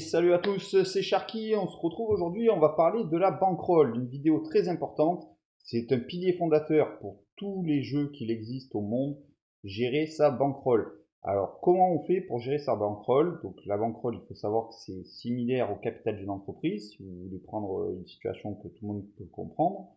Salut à tous, c'est Sharky. On se retrouve aujourd'hui, on va parler de la bankroll, une vidéo très importante. C'est un pilier fondateur pour tous les jeux qu'il existe au monde, gérer sa bankroll. Alors, comment on fait pour gérer sa bankroll? Donc, la bankroll, il faut savoir que c'est similaire au capital d'une entreprise, si vous voulez prendre une situation que tout le monde peut comprendre.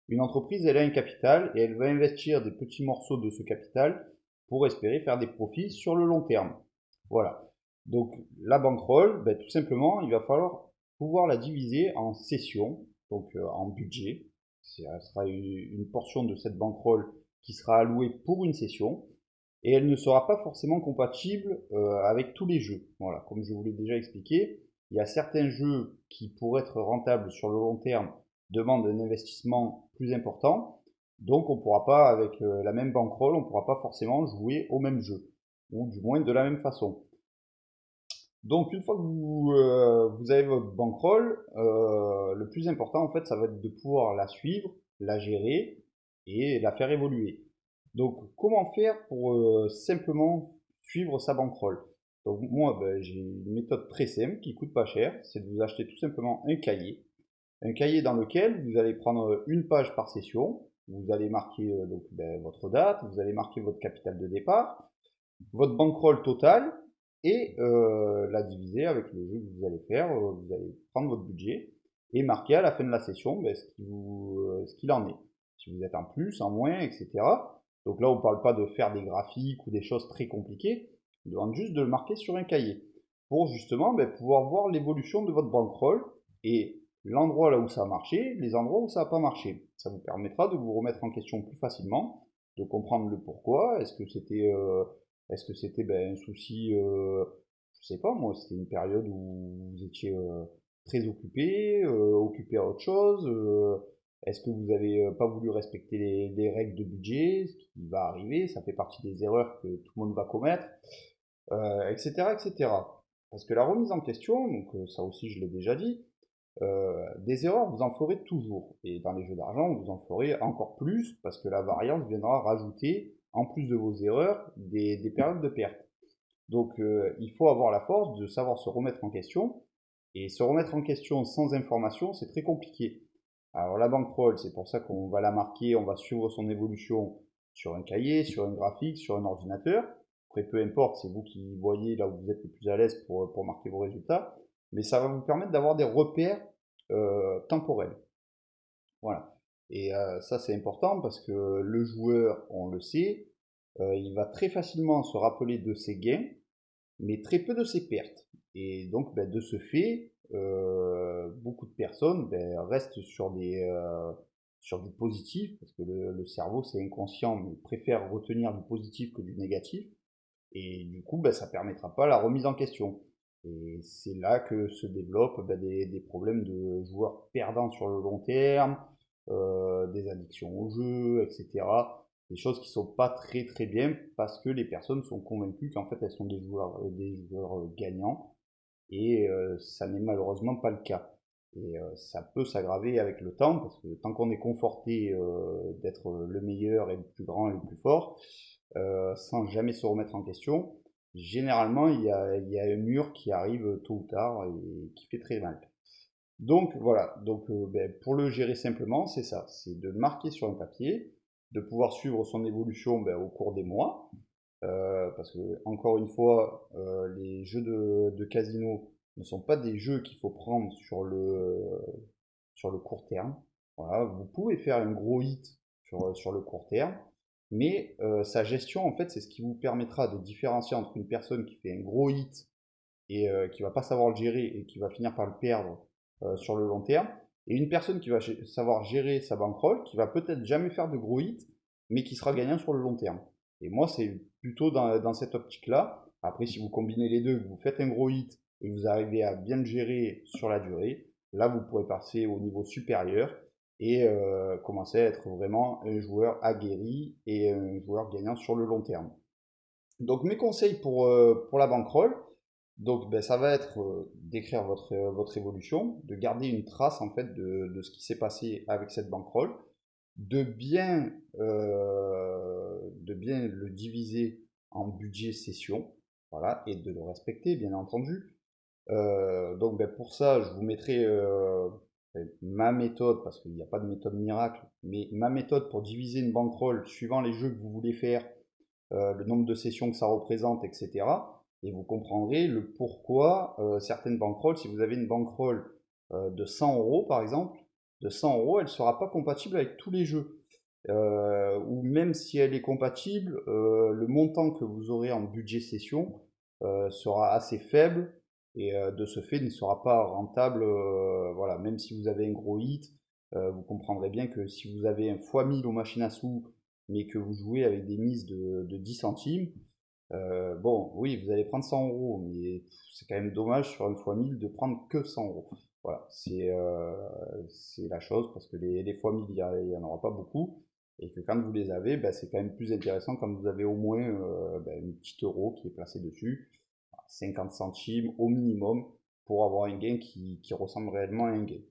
Une entreprise, elle a un capital et elle va investir des petits morceaux de ce capital pour espérer faire des profits sur le long terme. Voilà. Donc la bankroll, ben, tout simplement, il va falloir pouvoir la diviser en sessions, donc en budget. Ça sera une portion de cette bankroll qui sera allouée pour une session et elle ne sera pas forcément compatible avec tous les jeux. Voilà, comme je vous l'ai déjà expliqué, il y a certains jeux qui, pour être rentables sur le long terme, demandent un investissement plus important. Donc on ne pourra pas, avec la même bankroll, on ne pourra pas forcément jouer au même jeu, ou du moins de la même façon. Donc une fois que vous avez votre bankroll, le plus important en fait, ça va être de pouvoir la suivre, la gérer et la faire évoluer. Donc comment faire pour simplement suivre sa bankroll? Donc moi, ben, j'ai une méthode très simple qui coûte pas cher, c'est de vous acheter tout simplement un cahier dans lequel vous allez prendre une page par session, vous allez marquer donc ben, votre date, vous allez marquer votre capital de départ, votre bankroll totale et la diviser avec le jeu que vous allez faire. Vous allez prendre votre budget et marquer à la fin de la session ben, ce qu'il en est. Si vous êtes en plus, en moins, etc. Donc là, on ne parle pas de faire des graphiques ou des choses très compliquées. On demande juste de le marquer sur un cahier pour justement ben, pouvoir voir l'évolution de votre bankroll et l'endroit là où ça a marché, les endroits où ça n'a pas marché. Ça vous permettra de vous remettre en question plus facilement, de comprendre le pourquoi. Est-ce que c'était ben, un souci, je sais pas moi, c'était une période où vous étiez très occupé, occupé à autre chose. Est-ce que vous avez pas voulu respecter les règles de budget, ce qui va arriver, ça fait partie des erreurs que tout le monde va commettre, etc., etc. Parce que la remise en question, donc ça aussi je l'ai déjà dit, des erreurs vous en ferez toujours. Et dans les jeux d'argent, vous en ferez encore plus parce que la variance viendra rajouter, en plus de vos erreurs, des périodes de perte. Donc il faut avoir la force de savoir se remettre en question. Et se remettre en question sans information, c'est très compliqué. Alors la bankroll, c'est pour ça qu'on va la marquer, on va suivre son évolution sur un cahier, sur un graphique, sur un ordinateur. Après, peu importe, c'est vous qui voyez là où vous êtes le plus à l'aise pour marquer vos résultats. Mais ça va vous permettre d'avoir des repères temporels. Voilà. Et ça, c'est important parce que le joueur, on le sait, il va très facilement se rappeler de ses gains, mais très peu de ses pertes. Et donc, ben, de ce fait, beaucoup de personnes ben, restent sur du positif, parce que le cerveau, c'est inconscient, mais il préfère retenir du positif que du négatif. Et du coup, ben, ça ne permettra pas la remise en question. Et c'est là que se développent ben, des problèmes de joueurs perdants sur le long terme, des addictions au jeu, etc. Des choses qui sont pas très très bien parce que les personnes sont convaincues qu'en fait elles sont des joueurs gagnants et ça n'est malheureusement pas le cas. Et ça peut s'aggraver avec le temps parce que tant qu'on est conforté d'être le meilleur et le plus grand et le plus fort, sans jamais se remettre en question, généralement il y a un mur qui arrive tôt ou tard et qui fait très mal. Donc voilà, donc ben, pour le gérer simplement, c'est ça, c'est de marquer sur un papier, de pouvoir suivre son évolution ben, au cours des mois, parce que encore une fois, les jeux de casino ne sont pas des jeux qu'il faut prendre sur le court terme. Voilà, vous pouvez faire un gros hit sur le court terme, mais sa gestion, en fait, c'est ce qui vous permettra de différencier entre une personne qui fait un gros hit et qui va pas savoir le gérer et qui va finir par le perdre sur le long terme, et une personne qui va savoir gérer sa bankroll, qui va peut-être jamais faire de gros hits, mais qui sera gagnant sur le long terme. Et moi, c'est plutôt dans cette optique-là. Après, si vous combinez les deux, que vous faites un gros hit et que vous arrivez à bien le gérer sur la durée, là, vous pourrez passer au niveau supérieur et commencer à être vraiment un joueur aguerri et un joueur gagnant sur le long terme. Donc mes conseils pour la bankroll, donc ben, ça va être d'écrire votre évolution, de garder une trace en fait de ce qui s'est passé avec cette bankroll, de bien le diviser en budget session, voilà, et de le respecter bien entendu. Donc ben, pour ça, je vous mettrai ma méthode, parce qu'il n'y a pas de méthode miracle, mais ma méthode pour diviser une bankroll suivant les jeux que vous voulez faire, le nombre de sessions que ça représente, etc. Et vous comprendrez le pourquoi certaines bankrolls, si vous avez une bankroll de 100 euros par exemple, de 100 euros, elle ne sera pas compatible avec tous les jeux. Ou même si elle est compatible, le montant que vous aurez en budget session sera assez faible et de ce fait ne sera pas rentable. Voilà, même si vous avez un gros hit, vous comprendrez bien que si vous avez un x1000 aux machines à sous, mais que vous jouez avec des mises de 10 centimes, bon, oui, vous allez prendre 100 euros, mais c'est quand même dommage sur une x1000 de prendre que 100 euros. Voilà, c'est la chose, parce que les x1000, il n'y en aura pas beaucoup, et que quand vous les avez, ben, c'est quand même plus intéressant quand vous avez au moins ben, une petite euro qui est placée dessus, 50 centimes au minimum, pour avoir un gain qui ressemble réellement à un gain.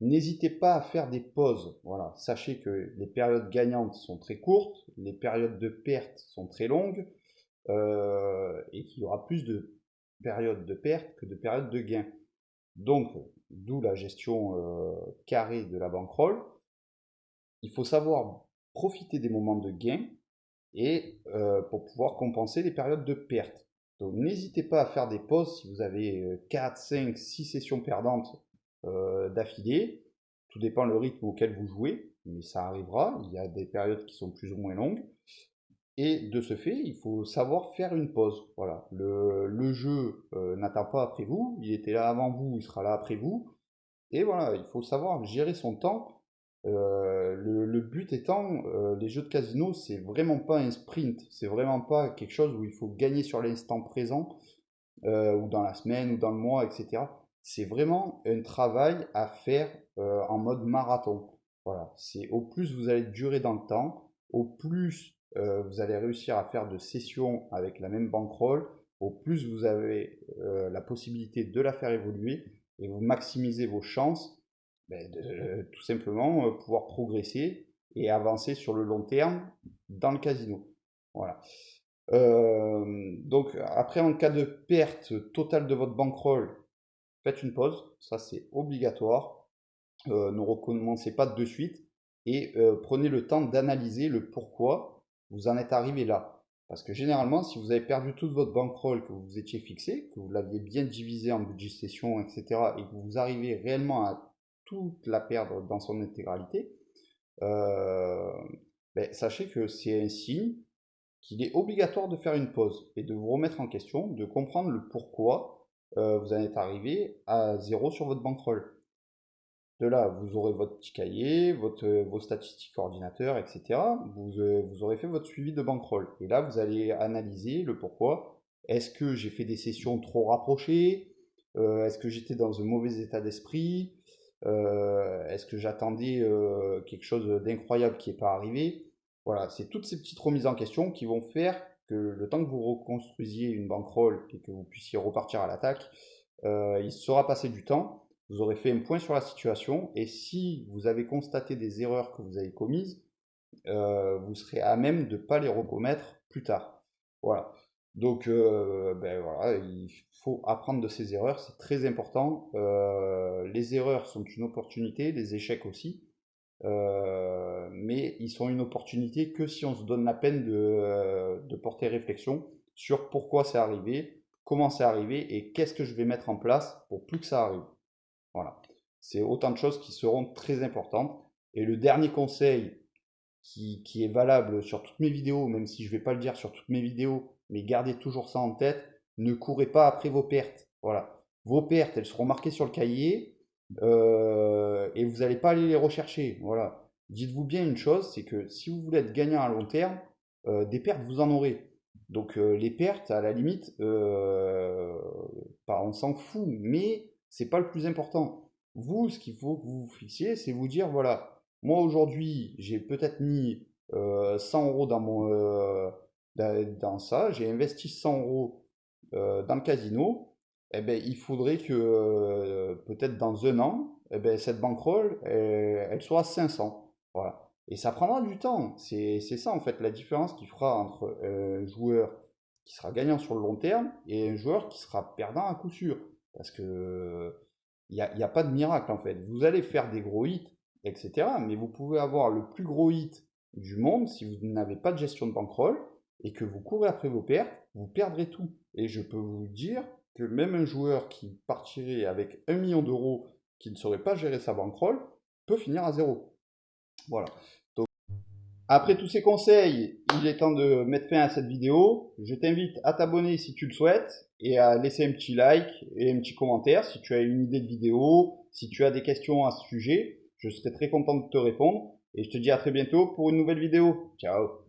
N'hésitez pas à faire des pauses. Voilà. Sachez que les périodes gagnantes sont très courtes, les périodes de perte sont très longues, et qu'il y aura plus de périodes de perte que de périodes de gain. Donc, d'où la gestion carrée de la bankroll. Il faut savoir profiter des moments de gain et pour pouvoir compenser les périodes de perte. Donc, n'hésitez pas à faire des pauses si vous avez 4, 5, 6 sessions perdantes d'affilée. Tout dépend le rythme auquel vous jouez, mais ça arrivera. Il y a des périodes qui sont plus ou moins longues. Et de ce fait, il faut savoir faire une pause. Voilà. Le jeu n'attend pas après vous, il était là avant vous, il sera là après vous. Et voilà, il faut savoir gérer son temps. Le but étant, les jeux de casino, c'est vraiment pas un sprint, c'est vraiment pas quelque chose où il faut gagner sur l'instant présent, ou dans la semaine, ou dans le mois, etc. C'est vraiment un travail à faire en mode marathon. Voilà, c'est au plus vous allez durer dans le temps, au plus vous allez réussir à faire de sessions avec la même bankroll, au plus vous avez la possibilité de la faire évoluer et vous maximisez vos chances ben, de tout simplement pouvoir progresser et avancer sur le long terme dans le casino. Voilà. Donc après, en cas de perte totale de votre bankroll, faites une pause, ça c'est obligatoire. Ne recommencez pas de suite et prenez le temps d'analyser le pourquoi vous en êtes arrivé là. Parce que généralement, si vous avez perdu toute votre bankroll, que vous vous étiez fixé, que vous l'aviez bien divisé en budget session, etc., et que vous arrivez réellement à toute la perdre dans son intégralité, euh, ben, sachez que c'est un signe qu'il est obligatoire de faire une pause et de vous remettre en question, de comprendre le pourquoi vous en êtes arrivé à zéro sur votre bankroll. De là, vous aurez votre petit cahier, vos statistiques ordinateur, etc. Vous aurez fait votre suivi de bankroll. Et là, vous allez analyser le pourquoi. Est-ce que j'ai fait des sessions trop rapprochées? Est-ce que j'étais dans un mauvais état d'esprit? Est-ce que j'attendais quelque chose d'incroyable qui n'est pas arrivé? Voilà, c'est toutes ces petites remises en question qui vont faire que le temps que vous reconstruisiez une bankroll et que vous puissiez repartir à l'attaque, il sera passé du temps, vous aurez fait un point sur la situation, et si vous avez constaté des erreurs que vous avez commises, vous serez à même de ne pas les recommettre plus tard. Voilà. Donc, ben voilà, il faut apprendre de ces erreurs, c'est très important. Les erreurs sont une opportunité, les échecs aussi, mais ils sont une opportunité que si on se donne la peine de porter réflexion sur pourquoi c'est arrivé, comment c'est arrivé et qu'est-ce que je vais mettre en place pour plus que ça arrive. Voilà. C'est autant de choses qui seront très importantes. Et le dernier conseil qui est valable sur toutes mes vidéos, même si je ne vais pas le dire sur toutes mes vidéos, mais gardez toujours ça en tête, ne courez pas après vos pertes. Voilà. Vos pertes, elles seront marquées sur le cahier et vous n'allez pas aller les rechercher. Voilà. Dites-vous bien une chose, c'est que si vous voulez être gagnant à long terme, des pertes, vous en aurez. Donc les pertes, à la limite, on s'en fout, mais c'est pas le plus important. Vous, ce qu'il faut que vous vous fixiez, c'est vous dire, voilà, moi aujourd'hui, j'ai peut-être mis 100 euros dans ça, j'ai investi 100 euros dans le casino, eh ben, il faudrait que peut-être dans un an, eh ben, cette bankroll, elle soit à 500. Voilà. Et ça prendra du temps. C'est ça en fait la différence qui fera entre un joueur qui sera gagnant sur le long terme et un joueur qui sera perdant à coup sûr. Parce que il n'y a pas de miracle en fait. Vous allez faire des gros hits, etc. Mais vous pouvez avoir le plus gros hit du monde si vous n'avez pas de gestion de bankroll et que vous courez après vos pertes, vous perdrez tout. Et je peux vous dire que même un joueur qui partirait avec 1 million d'euros qui ne saurait pas gérer sa bankroll peut finir à zéro. Voilà. Donc, après tous ces conseils, il est temps de mettre fin à cette vidéo. Je t'invite à t'abonner si tu le souhaites et à laisser un petit like et un petit commentaire si tu as une idée de vidéo, si tu as des questions à ce sujet. Je serai très content de te répondre et je te dis à très bientôt pour une nouvelle vidéo. Ciao!